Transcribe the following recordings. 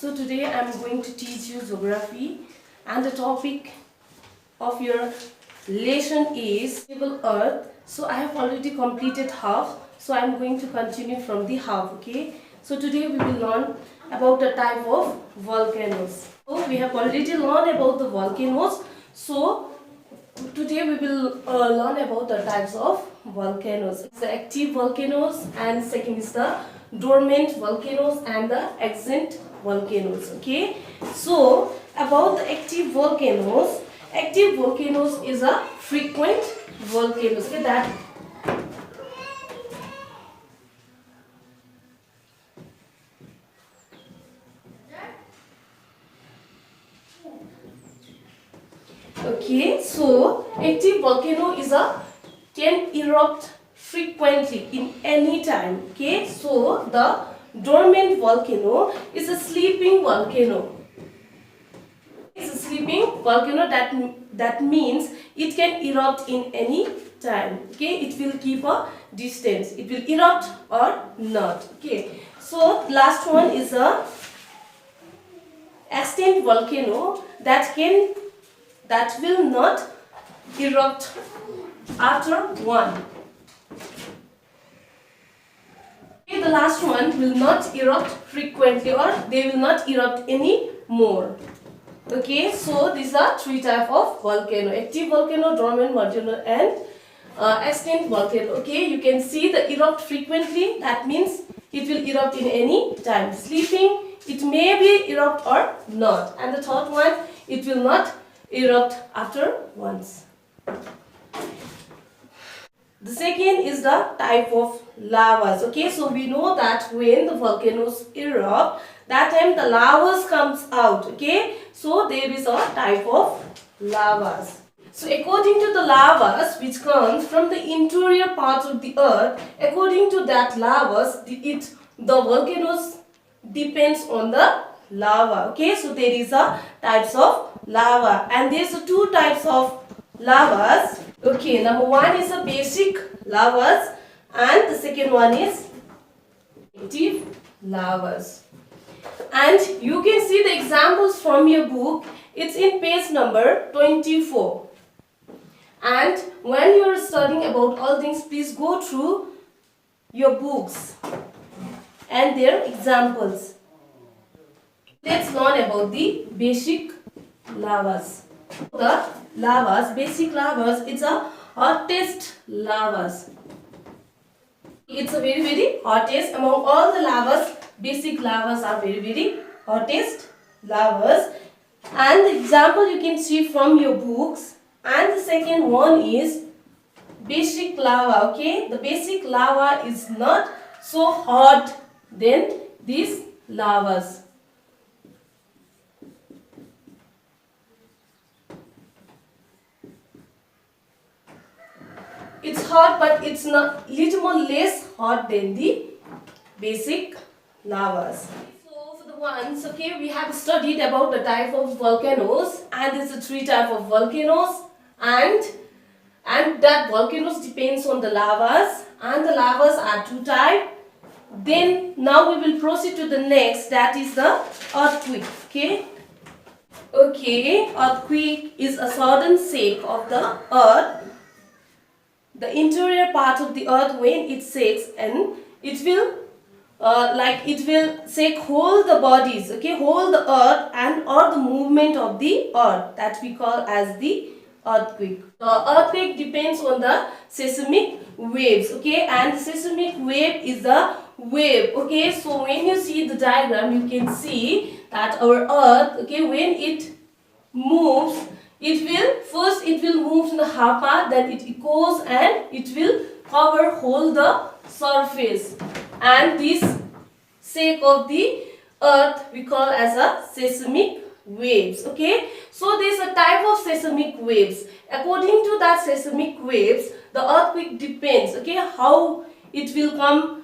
So today I am going to teach you geography, and the topic of your lesson is stable earth. So I have already completed half, so I am going to continue from the half. Okay, so today we will learn about the type of volcanoes. So we have already learned about the volcanoes, so today we will learn about the types of volcanoes. The active volcanoes, and second is the dormant volcanoes and the extinct volcanoes. Okay, so about the active volcanoes is a frequent volcanoes. Okay, that okay, so active volcano is a can erupt frequently in any time. Okay, so the dormant volcano is a sleeping volcano. It's a sleeping volcano, that means it can erupt in any time. Okay, it will keep a distance. It will erupt or not. Okay, so last one is a extinct volcano that will not erupt after one. Okay, the last one will not erupt frequently, or they will not erupt any more. Okay, so these are three types of volcano: active volcano, dormant volcano, and extinct volcano. Okay, you can see the erupt frequently, that means it will erupt in any time. Sleeping, it may be erupt or not. And the third one, it will not erupt after once. The second is the type of lavas. Okay, so we know that when the volcanoes erupt, that time the lavas comes out. Okay, so there is a type of lavas. So according to the lavas which comes from the interior parts of the earth, according to that lavas, the volcanoes depends on the lava. Okay, so there is a types of lava, and there is two types of lavas. Okay, number one is a basic lavas, and the second one is active lavas. And you can see the examples from your book. It's in page number 24. And when you are studying about all things, please go through your books and their examples. Let's learn about the basic lavas. The lavas, basic lavas, it's a hottest lavas. It's a very hottest among all the lavas. Basic lavas are very hottest lavas, and the example you can see from your books. And the second one is basic lava. Okay, the basic lava is not so hot than these lavas. It's hot, but it's not little more less hot than the basic lavas. So for the ones, okay, we have studied about the type of volcanoes, and there's a three type of volcanoes, and that volcanoes depends on the lavas, and the lavas are two type. Then now we will proceed to the next, that is the earthquake. Okay, earthquake is a sudden shake of the earth, the interior part of the earth. When it shakes, and it will shake whole the bodies, okay, whole the earth, and or the movement of the earth, that we call as the earthquake. The earthquake depends on the seismic waves, okay, and the seismic wave is a wave. Okay, so when you see the diagram, you can see that our earth, okay, when it moves, it will move in the half part, then it goes and it will cover whole the surface, and this shake of the earth we call as a seismic waves. Okay, so there is a type of seismic waves. According to that seismic waves, the earthquake depends, okay, how it will come,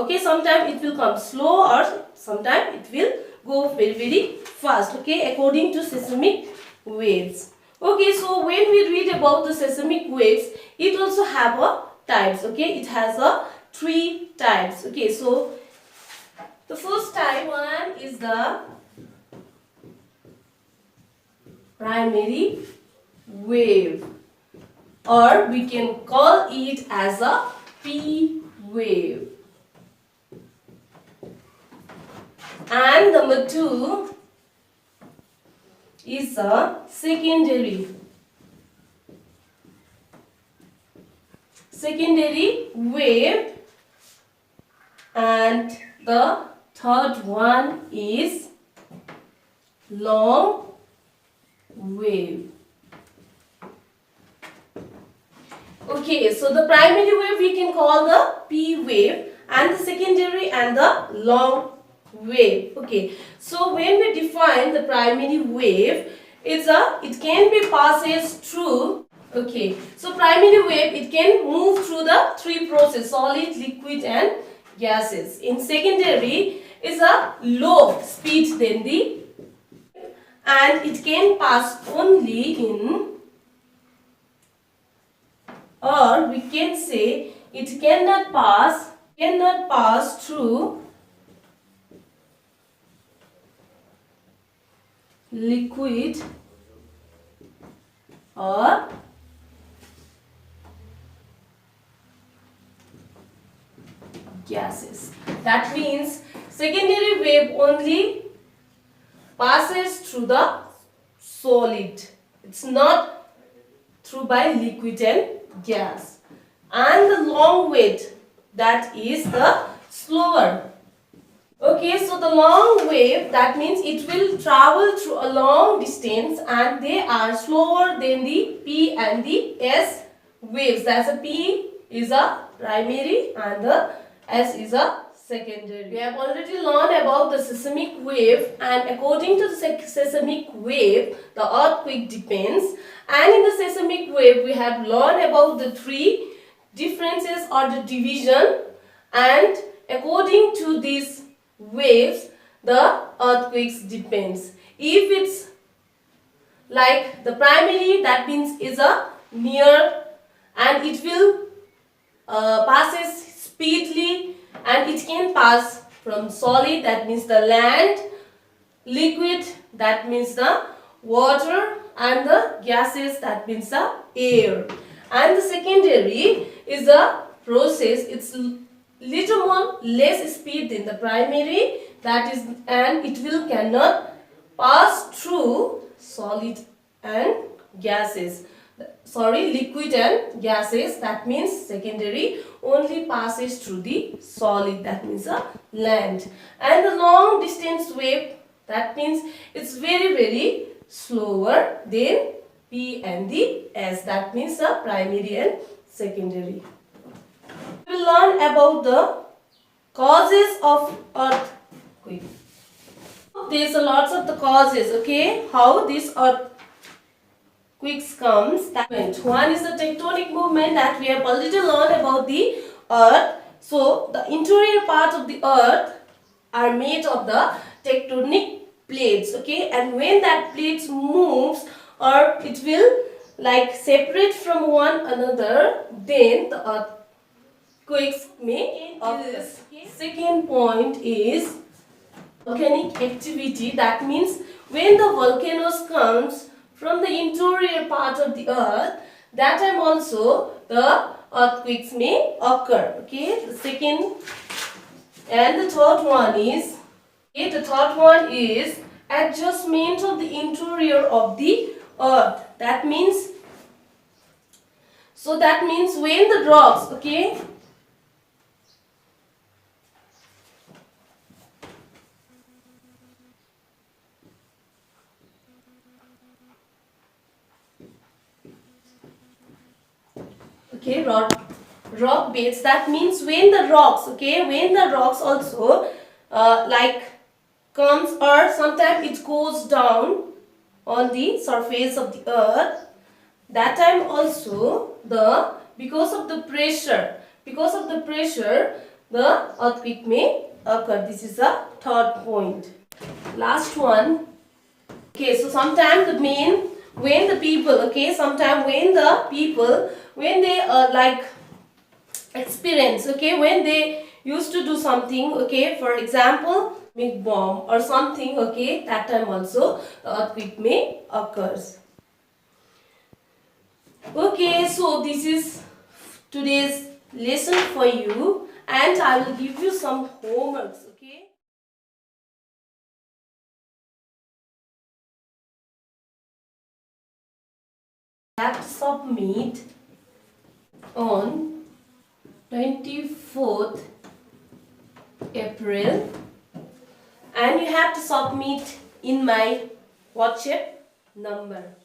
okay, sometimes it will come slow, or sometimes it will go very fast, okay, according to seismic waves. Okay, so when we read about the seismic waves, it also have a types. Okay, it has a three types. Okay, so The first type one is the primary wave, or we can call it as a P wave. And number two is a secondary wave, and the third one is long wave. Okay, so the primary wave we can call the P wave, and the secondary and the long wave. Okay, so when we define the primary wave, it can be passes through. Okay, so primary wave, it can move through the three process: solid, liquid and gases. In secondary is a low speed than the, and it can pass only in, or we can say it cannot pass through liquid or gases. That means secondary wave only passes through the solid. It's not through by liquid and gas. And the long wave, that is the slower. Okay, so the long wave, that means it will travel through a long distance, and they are slower than the P and the S waves. That's a P is a primary and the S is a secondary. We have already learned about the seismic wave, and according to the seismic wave, the earthquake depends. And in the seismic wave, we have learned about the three differences or the division, and according to these waves, the earthquakes depends. If it's like the primary, that means is a near, and it will passes speedily, and it can pass from solid, that means the land, liquid, that means the water, and the gases, that means the air. And the secondary is a process, it's little more less speed than the primary, that is, and it will cannot pass through solid and gases. Sorry, liquid and gases, that means secondary only passes through the solid, that means the land. And the long distance wave, that means it's very slower than P and the S, that means the primary and secondary. We will learn about the causes of earthquake. There's a lots of the causes, okay, how this earthquakes comes. One is the tectonic movement, that we have already learned about the earth. So the interior part of the earth are made of the tectonic plates, okay, and when that plates moves, or it will like separate from one another, then the earthquakes may occur. Second point is volcanic activity, that means when the volcanoes comes from the interior part of the earth, that time also the earthquakes may occur. Okay, the second and the third one is, adjustment of the interior of the earth. That means, so that means when the rocks, okay, rock beds, that means when the rocks, okay, when the rocks also like comes, or sometimes it goes down on the surface of the earth, that time also the because of the pressure the earthquake may occur. This is the third point. Last one. Okay, so sometimes the main, when the people, okay, sometimes when the people, when they like experience, okay, when they used to do something, okay, for example, make bomb or something, okay, that time also the earthquake may occurs. Okay, so this is today's lesson for you, and I will give you some homeworks, okay. Have to submit on 24th April, and you have to submit in my WhatsApp number.